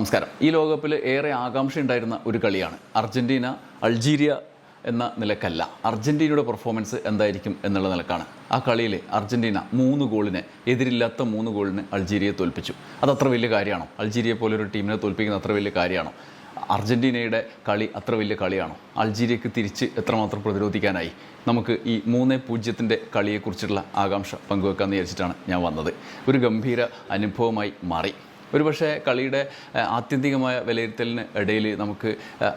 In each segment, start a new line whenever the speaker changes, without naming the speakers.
നമസ്കാരം. ഈ ലോകകപ്പിൽ ഏറെ ആകാംക്ഷ ഉണ്ടായിരുന്ന ഒരു കളിയാണ് അർജൻറ്റീന അൾജീരിയ എന്ന നിലക്കല്ല, അർജൻറ്റീനയുടെ പെർഫോമൻസ് എന്തായിരിക്കും എന്നുള്ള നിലക്കാണ്. ആ കളിയിൽ അർജൻറ്റീന 3 ഗോളിന്, എതിരില്ലാത്ത 3 ഗോളിന് അൾജീരിയയെ തോൽപ്പിച്ചു. അതത്ര വലിയ കാര്യമാണോ? അൾജീരിയയെ പോലൊരു ടീമിനെ തോൽപ്പിക്കുന്ന അത്ര വലിയ കാര്യമാണോ? അർജൻറ്റീനയുടെ കളി അത്ര വലിയ കളിയാണോ? അൾജീരിയക്ക് തിരിച്ച് എത്രമാത്രം പ്രതിരോധിക്കാനായി? നമുക്ക് ഈ 3-0 കളിയെക്കുറിച്ചുള്ള ആകാംക്ഷ പങ്കുവെക്കാമെന്ന് വിചാരിച്ചിട്ടാണ് ഞാൻ വന്നത്. ഒരു ഗംഭീര അനുഭവമായി മാറി. ഒരുപക്ഷെ കളിയുടെ ആത്യന്തികമായ വിലയിരുത്തലിന് ഇടയിൽ നമുക്ക്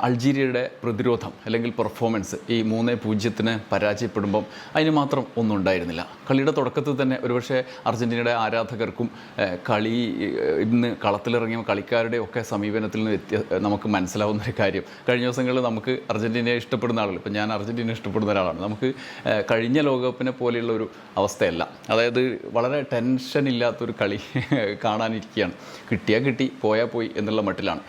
അൾജീരിയയുടെ പ്രതിരോധം അല്ലെങ്കിൽ പെർഫോമൻസ് ഈ 3-0 പരാജയപ്പെടുമ്പം അതിന് മാത്രം ഒന്നും ഉണ്ടായിരുന്നില്ല. കളിയുടെ തുടക്കത്തിൽ തന്നെ ഒരുപക്ഷെ അർജൻറ്റീനയുടെ ആരാധകർക്കും കളി ഇന്ന് കളത്തിലിറങ്ങിയ കളിക്കാരുടെ ഒക്കെ സമീപനത്തിൽ നിന്ന് നമുക്ക് മനസ്സിലാവുന്നൊരു കാര്യം, കഴിഞ്ഞ ദിവസങ്ങളിൽ നമുക്ക് അർജൻറ്റീനയെ ഇഷ്ടപ്പെടുന്ന ആളുകൾ, ഇപ്പം ഞാൻ അർജൻറ്റീന ഇഷ്ടപ്പെടുന്ന ഒരാളാണ്, നമുക്ക് കഴിഞ്ഞ ലോകകപ്പിനെ പോലെയുള്ള ഒരു അവസ്ഥയല്ല. അതായത് വളരെ ടെൻഷൻ ഇല്ലാത്തൊരു കളി കാണാനിരിക്കുകയാണ്. കിട്ടിയാൽ കിട്ടി, പോയാൽ പോയി എന്നുള്ള മട്ടിലാണ്.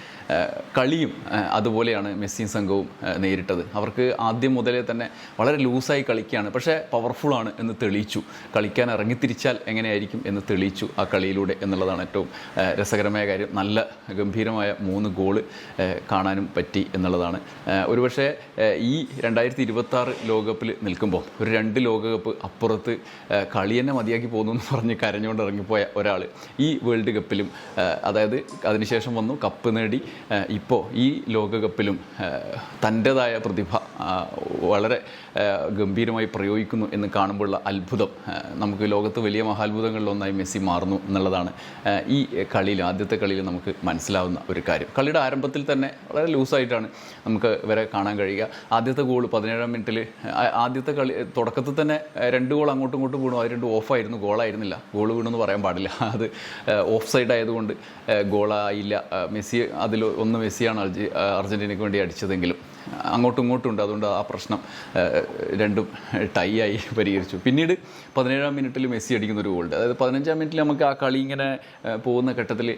കളിയും അതുപോലെയാണ് മെസ്സിയും സംഘവും നേരിട്ടത്. അവർക്ക് ആദ്യം മുതലേ തന്നെ വളരെ ലൂസായി കളിക്കുകയാണ്, പക്ഷേ പവർഫുള്ളാണ് എന്ന് തെളിയിച്ചു. കളിക്കാൻ ഇറങ്ങിത്തിരിച്ചാൽ എങ്ങനെയായിരിക്കും എന്ന് തെളിയിച്ചു ആ കളിയിലൂടെ എന്നുള്ളതാണ് ഏറ്റവും രസകരമായ കാര്യം. നല്ല ഗംഭീരമായ 3 ഗോള് കാണാനും പറ്റി എന്നുള്ളതാണ്. ഒരുപക്ഷെ ഈ 2026 ലോകകപ്പിൽ നിൽക്കുമ്പോൾ ഒരു 2 ലോകകപ്പ് അപ്പുറത്ത് കളി തന്നെ മതിയാക്കി പോകുന്നു എന്ന് പറഞ്ഞ് കരഞ്ഞുകൊണ്ട് ഇറങ്ങിപ്പോയ ഒരാൾ ഈ വേൾഡ് കപ്പിലും, അതായത് അതിനുശേഷം വന്നു കപ്പ് നേടി, ഇപ്പോൾ ഈ ലോകകപ്പിലും തൻ്റേതായ പ്രതിഭ വളരെ ഗംഭീരമായി പ്രയോഗിക്കുന്നു എന്ന് കാണുമ്പോഴുള്ള അത്ഭുതം, നമുക്ക് ലോകത്ത് വലിയ മഹാത്ഭുതങ്ങളിലൊന്നായി മെസ്സി മാറുന്നു എന്നുള്ളതാണ് ഈ കളിയിൽ, ആദ്യത്തെ കളിയിൽ നമുക്ക് മനസ്സിലാവുന്ന ഒരു കാര്യം. കളിയുടെ ആരംഭത്തിൽ തന്നെ വളരെ ലൂസായിട്ടാണ് നമുക്ക് ഇവരെ കാണാൻ കഴിയുക. ആദ്യത്തെ ഗോൾ 17-ാം മിനിറ്റിൽ, ആദ്യത്തെ കളി തുടക്കത്തിൽ തന്നെ 2 ഗോൾ അങ്ങോട്ടും ഇങ്ങോട്ടും വീണു. അത് 2 ഓഫായിരുന്നു, ഗോളായിരുന്നില്ല. ഗോൾ വീണെന്ന് പറയാൻ പാടില്ല, അത് ഓഫ് സൈഡ് ആയതുകൊണ്ട് ഗോളായില്ല. മെസ്സി അതിൽ ഒന്ന് മെസ്സിയാണ് അർജൻറ്റീനയ്ക്ക് വേണ്ടി അടിച്ചതെങ്കിലും അങ്ങോട്ടും ഇങ്ങോട്ടും ഉണ്ട്, അതുകൊണ്ട് ആ പ്രശ്നം രണ്ടും ടൈ ആയി പരിഹരിച്ചു. പിന്നീട് 17-ാം മിനിറ്റിൽ മെസ്സി അടിക്കുന്ന ഒരു ഗോളുണ്ട്. അതായത് 15-ാം മിനിറ്റിൽ നമുക്ക് ആ കളി ഇങ്ങനെ പോകുന്ന ഘട്ടത്തിൽ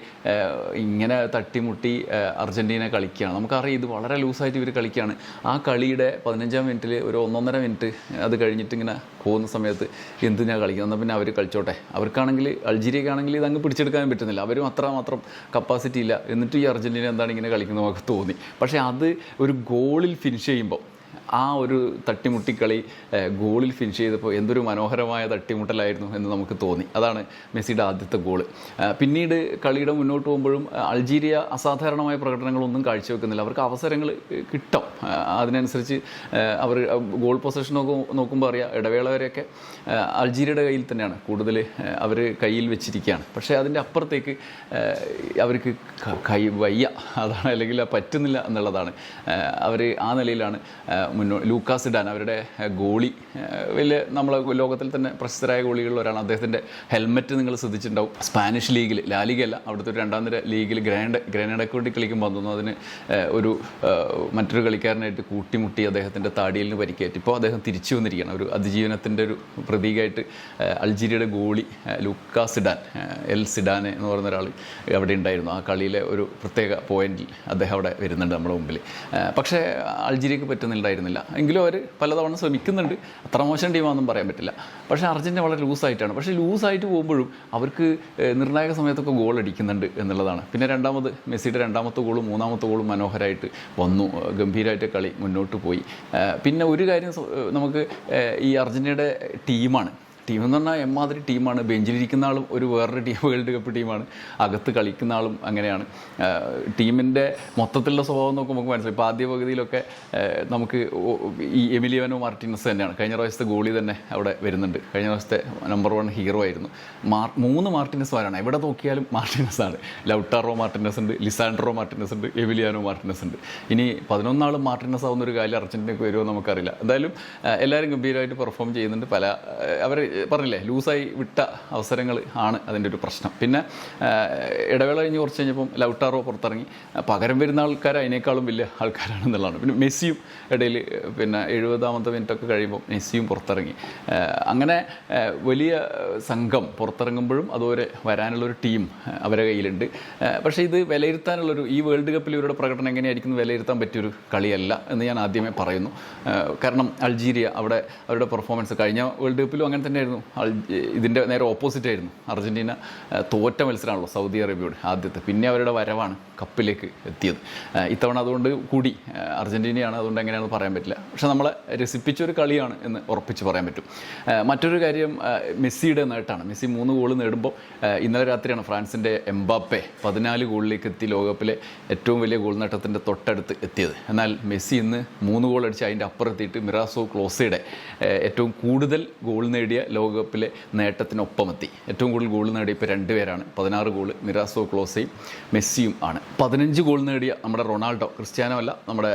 ഇങ്ങനെ തട്ടിമുട്ടി അർജൻറ്റീന കളിക്കുകയാണ്. നമുക്കറിയാം ഇത് വളരെ ലൂസായിട്ട് ഇവർ കളിക്കുകയാണ്. ആ കളിയുടെ 15-ാം മിനിറ്റിൽ ഒരു 1.5 മിനിറ്റ് അത് കഴിഞ്ഞിട്ട് ഇങ്ങനെ പോകുന്ന സമയത്ത് എന്തിനാണ് കളിക്കുന്നത്, എന്നാൽ പിന്നെ അവർ കളിച്ചോട്ടെ, അവർക്കാണെങ്കിൽ അൾജീരിയക്കാണെങ്കിൽ ഇതങ്ങ് പിടിച്ചെടുക്കാനും പറ്റുന്നില്ല, അവരും അത്രമാത്രം കപ്പാസിറ്റി ഇല്ല, എന്നിട്ട് ഈ അർജൻറ്റീന എന്താണ് ഇങ്ങനെ കളിക്കുന്നത് നമുക്ക് തോന്നി. പക്ഷേ അത് ഒരു ഗോളിൽ ഫിനിഷ് ചെയ്യുമ്പോൾ, ആ ഒരു തട്ടിമുട്ടിക്കളി ഗോളിൽ ഫിനിഷ് ചെയ്തപ്പോൾ എന്തൊരു മനോഹരമായ തട്ടിമുട്ടലായിരുന്നു എന്ന് നമുക്ക് തോന്നി. അതാണ് മെസ്സിയുടെ ആദ്യത്തെ ഗോള്. പിന്നീട് കളിയുടെ മുന്നോട്ട് പോകുമ്പോഴും അൾജീരിയ അസാധാരണമായ പ്രകടനങ്ങളൊന്നും കാഴ്ചവെക്കുന്നില്ല. അവർക്ക് അവസരങ്ങൾ കിട്ടും, അതിനനുസരിച്ച് അവർ ഗോൾ പൊസിഷൻ നോക്കുമ്പോൾ അറിയാം, ഇടവേള വരെയൊക്കെ അൾജീരിയയുടെ കയ്യിൽ തന്നെയാണ് കൂടുതൽ അവർ കയ്യിൽ വെച്ചിരിക്കുകയാണ്. പക്ഷേ അതിൻ്റെ അപ്പുറത്തേക്ക് അവർക്ക് വയ്യ, അതാണ്, അല്ലെങ്കിൽ പറ്റുന്നില്ല എന്നുള്ളതാണ്. അവർ ആ നിലയിലാണ് ലൂക്കാസ് സിഡാൻ, അവരുടെ ഗോളി, വലിയ നമ്മളെ ലോകത്തിൽ തന്നെ പ്രശസ്തരായ ഗോളികളിൽ ഒരാളാണ്. അദ്ദേഹത്തിൻ്റെ ഹെൽമെറ്റ് നിങ്ങൾ ശ്രദ്ധിച്ചിട്ടുണ്ടാവും. സ്പാനിഷ് ലീഗിൽ, ലാലിഗല്ല, അവിടുത്തെ ഒരു 2ാം നിര ലീഗിൽ ഗ്രനഡയ്ക്ക് വേണ്ടി കളിക്കുമ്പോൾ തോന്നുന്നു അതിന് ഒരു മറ്റൊരു കളിക്കാരനായിട്ട് കൂട്ടിമുട്ടി അദ്ദേഹത്തിൻ്റെ താടിയലിന് പരിക്കേറ്റ് ഇപ്പോൾ അദ്ദേഹം തിരിച്ചു വന്നിരിക്കുകയാണ്. ഒരു അതിജീവനത്തിൻ്റെ ഒരു പ്രതീകമായിട്ട് അൾജീരിയയുടെ ഗോളി ലൂക്കാസ് സിഡാൻ, എൽ സിഡാനെ എന്ന് പറയുന്ന ഒരാൾ അവിടെ ഉണ്ടായിരുന്നു. ആ കളിയിലെ ഒരു പ്രത്യേക പോയിന്റിൽ അദ്ദേഹം അവിടെ വരുന്നുണ്ട് നമ്മുടെ മുമ്പിൽ. പക്ഷേ അൾജീരിയക്ക് പറ്റുന്നുണ്ടായിരുന്നില്ല. എങ്കിലും അവർ പലതവണ ശ്രമിക്കുന്നുണ്ട്. അത്ര മോശം ടീമാണെന്നും പറയാൻ പറ്റില്ല. പക്ഷേ അർജൻറ്റീന വളരെ ലൂസായിട്ടാണ്. പക്ഷേ ലൂസായിട്ട് പോകുമ്പോഴും അവർക്ക് നിർണായക സമയത്തൊക്കെ ഗോൾ അടിക്കുന്നുണ്ട് എന്നുള്ളതാണ്. പിന്നെ മെസ്സിയുടെ 2ാമത്തെ ഗോളും 3ാമത്തെ ഗോളും മനോഹരമായിട്ട് വന്നു. ഗംഭീരമായിട്ട് കളി മുന്നോട്ട് പോയി. പിന്നെ ഒരു കാര്യം നമുക്ക് ഈ അർജൻറ്റീനയുടെ ടീമെന്ന് പറഞ്ഞാൽ എമ്മാതിരി ടീമാണ്. ബെഞ്ചിലിരിക്കുന്ന ആളും ഒരു വേറൊരു ടീം, വേൾഡ് കപ്പ് ടീമാണ്. അകത്ത് കളിക്കുന്ന ആളും അങ്ങനെയാണ്. ടീമിൻ്റെ മൊത്തത്തിലുള്ള സ്വഭാവം നോക്കുമ്പോൾ നമുക്ക് മനസ്സിലായി. ഇപ്പോൾ ആദ്യ പകുതിയിലൊക്കെ നമുക്ക് ഈ എമിലിയാനോ മാർട്ടിനസ് തന്നെയാണ്, കഴിഞ്ഞ പ്രാവശ്യത്തെ ഗോളി തന്നെ അവിടെ വരുന്നുണ്ട്. കഴിഞ്ഞ പ്രാവശ്യത്തെ നമ്പർ 1 ഹീറോ ആയിരുന്നു. 3 മാർട്ടിനസ്മാരാണ്, എവിടെ നോക്കിയാലും മാർട്ടിനസാണ്. ലൗട്ടാറോ മാർട്ടിനസ് ഉണ്ട്, ലിസാൻഡ്രോ മാർട്ടിനസ് ഉണ്ട്, എമിലിയാനോ മാർട്ടിനസ് ഉണ്ട്. ഇനി 11 ആളും മാർട്ടിനസ് ആവുന്ന ഒരു കാര്യം അർജൻറ്റീനയ്ക്ക് വരുമോ നമുക്കറിയില്ല. എന്തായാലും എല്ലാവരും ഗംഭീരമായിട്ട് പെർഫോം ചെയ്യുന്നുണ്ട്. അവർ പറഞ്ഞില്ലേ, ലൂസായി വിട്ട അവസരങ്ങൾ ആണ് അതിൻ്റെ ഒരു പ്രശ്നം. പിന്നെ ഇടവേള കഴിഞ്ഞ് കുറച്ച് കഴിഞ്ഞപ്പം ലൗട്ടാറോ പുറത്തിറങ്ങി. പകരം വരുന്ന ആൾക്കാർ അതിനേക്കാളും വലിയ ആൾക്കാരാണെന്നുള്ളതാണ്. പിന്നെ മെസ്സിയും ഇടയിൽ പിന്നെ 70-ാമത്തെ മിനിറ്റൊക്കെ കഴിയുമ്പോൾ മെസ്സിയും പുറത്തിറങ്ങി. അങ്ങനെ വലിയ സംഘം പുറത്തിറങ്ങുമ്പോഴും അതുപോലെ വരാനുള്ളൊരു ടീം അവരുടെ കയ്യിലുണ്ട്. പക്ഷേ ഇത് വിലയിരുത്താനുള്ളൊരു, ഈ വേൾഡ് കപ്പിൽ ഇവരുടെ പ്രകടനം എങ്ങനെയായിരിക്കും വിലയിരുത്താൻ പറ്റിയൊരു കളിയല്ല എന്ന് ഞാൻ ആദ്യമേ പറയുന്നു. കാരണം അൾജീരിയ അവിടെ അവരുടെ പെർഫോമൻസ് കഴിഞ്ഞ വേൾഡ് കപ്പിലും അങ്ങനെ തന്നെ എങ്ങനെയായിരുന്നു ഇതിൻ്റെ നേരെ ഓപ്പോസിറ്റ് ആയിരുന്നു. അർജൻറ്റീന തോറ്റ മത്സരമാണല്ലോ സൗദി അറേബ്യയോട് ആദ്യത്തെ, പിന്നെ അവരുടെ വരവാണ് കപ്പിലേക്ക് എത്തിയത്. ഇത്തവണ അതുകൊണ്ട് കൂടി അർജൻറ്റീനയാണ്, അതുകൊണ്ട് എങ്ങനെയാണെന്ന് പറയാൻ പറ്റില്ല. പക്ഷെ നമ്മളെ രസിപ്പിച്ചൊരു കളിയാണ് എന്ന് ഉറപ്പിച്ച് പറയാൻ പറ്റും. മറ്റൊരു കാര്യം മെസ്സിയുടെ നേട്ടമാണ്. മെസ്സി 3 ഗോൾ നേടുമ്പോൾ ഇന്നലെ രാത്രിയാണ് ഫ്രാൻസിൻ്റെ എംബാപ്പെ 14 ഗോളിലേക്ക് എത്തി ലോകകപ്പിലെ ഏറ്റവും വലിയ ഗോൾ നേട്ടത്തിൻ്റെ തൊട്ടടുത്ത് എത്തിയത്. എന്നാൽ മെസ്സി ഇന്ന് 3 ഗോൾ അടിച്ച് അതിൻ്റെ അപ്പുറത്തിയിട്ട് മിറാസോ ക്ലോസയുടെ ഏറ്റവും കൂടുതൽ ഗോൾ നേടിയ ലോകകപ്പിലെ നേട്ടത്തിനൊപ്പമെത്തി. ഏറ്റവും കൂടുതൽ ഗോൾ നേടിയ ഇപ്പോൾ 2 പേരാണ്. 16 ഗോൾ മിറാസോ ക്ലോസയും മെസ്സിയും ആണ്. 15 ഗോൾ നേടിയ നമ്മുടെ റൊണാൾഡോ, ക്രിസ്ത്യാനോ അല്ല, നമ്മുടെ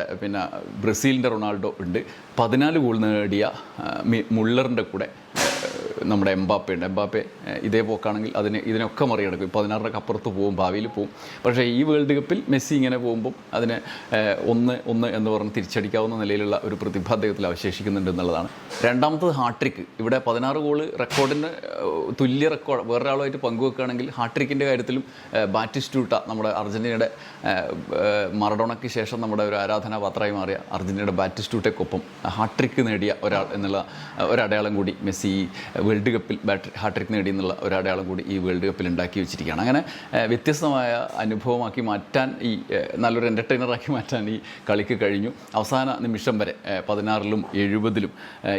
ബ്രസീലിൻ്റെ റൊണാൾഡോ ഉണ്ട്. 14 ഗോൾ നേടിയ മുള്ളറിൻ്റെ കൂടെ നമ്മുടെ എംബാപ്പെ ഉണ്ട്. എംബാപ്പെ ഇതേ പോക്കാണെങ്കിൽ ഇതിനൊക്കെ മറികടക്കും. 16 അപ്പുറത്ത് പോകും, ഭാവിയിൽ പോകും. പക്ഷേ ഈ വേൾഡ് കപ്പിൽ മെസ്സി ഇങ്ങനെ പോകുമ്പം അതിന് 1-1 എന്ന് പറഞ്ഞ് തിരിച്ചടിക്കാവുന്ന നിലയിലുള്ള ഒരു പ്രതിഭ അദ്ദേഹത്തിൽ അവശേഷിക്കുന്നുണ്ട് എന്നുള്ളതാണ്. രണ്ടാമത്തത് ഹാട്രിക്ക്. ഇവിടെ 16 ഗോള് റെക്കോർഡിന് തുല്യ റെക്കോർഡ് വേറൊരാളുമായിട്ട് പങ്കുവെക്കുകയാണെങ്കിൽ ഹാട്രിക്കിൻ്റെ കാര്യത്തിലും ബാറ്റിസ്റ്റൂട്ട, നമ്മുടെ അർജൻറ്റീനയുടെ മറഡോണയ്ക്ക് ശേഷം നമ്മുടെ ഒരു ആരാധനാപാത്രമായി മാറിയ അർജൻറ്റീനയുടെ ബാറ്റിസ്റ്റൂട്ടയ്ക്കൊപ്പം ഹാട്രിക്ക് നേടിയ ഒരാൾ എന്നുള്ള ഒരടയാളം കൂടി മെസ്സി വേൾഡ് കപ്പിൽ ഹാട്രിക് നേടി എന്നുള്ള ഒരടയാളം കൂടി ഈ വേൾഡ് കപ്പിൽ ഉണ്ടാക്കി വെച്ചിരിക്കുകയാണ്. അങ്ങനെ വ്യത്യസ്തമായ അനുഭവമാക്കി മാറ്റാൻ, ഈ നല്ലൊരു എൻ്റർടൈനറാക്കി മാറ്റാൻ ഈ കളിക്ക് കഴിഞ്ഞു. അവസാന നിമിഷം വരെ 16-ലും 70-ലും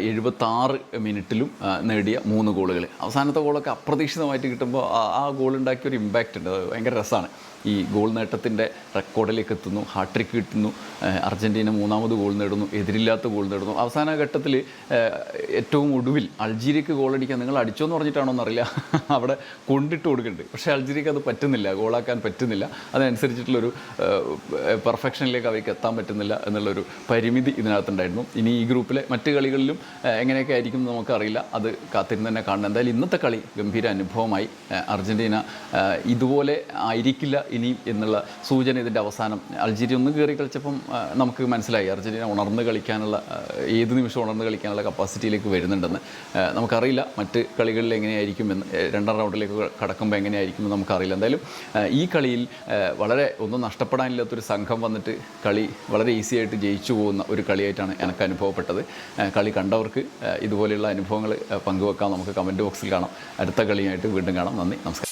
76 മിനിറ്റിലും നേടിയ 3 ഗോളുകൾ. അവസാനത്തെ ഗോളൊക്കെ അപ്രതീക്ഷിതമായിട്ട് കിട്ടുമ്പോൾ ആ ഗോൾ ഉണ്ടാക്കിയൊരു ഇമ്പാക്റ്റ് ഉണ്ട്. അത് ഭയങ്കര രസമാണ്. ഈ ഗോൾ നേട്ടത്തിൻ്റെ റെക്കോർഡിലേക്ക് എത്തുന്നു, ഹാട്രിക്ക് കിട്ടുന്നു, അർജൻറ്റീന 3ാമത് ഗോൾ നേടുന്നു, എതിരില്ലാത്ത ഗോൾ നേടുന്നു. അവസാന ഘട്ടത്തിൽ ഏറ്റവും ഒടുവിൽ അൾജീരിയക്ക് ഗോളടിക്കാൻ നിങ്ങൾ അടിച്ചോ എന്ന് പറഞ്ഞിട്ടാണോ എന്നറിയില്ല, അവിടെ കൊണ്ടിട്ട് കൊടുക്കുന്നുണ്ട്. പക്ഷേ അൾജീരിയക്ക് അത് പറ്റുന്നില്ല, ഗോളാക്കാൻ പറ്റുന്നില്ല. അതനുസരിച്ചിട്ടുള്ളൊരു പെർഫെക്ഷനിലേക്ക് അവർക്ക് എത്താൻ പറ്റുന്നില്ല എന്നുള്ളൊരു പരിമിതി ഇതിനകത്തുണ്ടായിരുന്നു. ഇനി ഈ ഗ്രൂപ്പിലെ മറ്റ് കളികളിലും എങ്ങനെയൊക്കെ ആയിരിക്കും എന്ന് നമുക്കറിയില്ല, അത് കാത്തിരുന്ന് തന്നെ കാണണം. എന്തായാലും ഇന്നത്തെ കളി ഗംഭീര അനുഭവമായി. അർജൻറ്റീന ഇതുപോലെ ആയിരിക്കില്ല ഇനി എന്നുള്ള സൂചന ഇതിൻ്റെ അവസാനം അൾജീരിയ ഒന്ന് കയറി കളിച്ചപ്പം നമുക്ക് മനസ്സിലായി അർജൻറ്റീന ഉണർന്ന് കളിക്കാനുള്ള, ഏത് നിമിഷം ഉണർന്ന് കളിക്കാനുള്ള കപ്പാസിറ്റിയിലേക്ക് വരുന്നുണ്ടെന്ന്. നമുക്കറിയില്ല മറ്റ് കളികളിൽ എങ്ങനെയായിരിക്കുമെന്ന്, 2ാം റൗണ്ടിലേക്ക് കടക്കുമ്പോൾ എങ്ങനെയായിരിക്കുമെന്ന് നമുക്കറിയില്ല. എന്തായാലും ഈ കളിയിൽ വളരെ ഒന്നും നഷ്ടപ്പെടാനില്ലാത്തൊരു സംഘം വന്നിട്ട് കളി വളരെ ഈസി ആയിട്ട് ജയിച്ചു പോകുന്ന ഒരു കളിയായിട്ടാണ് എനിക്ക് അനുഭവപ്പെട്ടത്. കളി കണ്ടവർക്ക് ഇതുപോലെയുള്ള അനുഭവങ്ങൾ പങ്കുവെക്കാം. നമുക്ക് കമൻറ്റ് ബോക്സിൽ കാണാം. അടുത്ത കളിയായിട്ട് വീണ്ടും കാണാം. നന്ദി, നമസ്കാരം.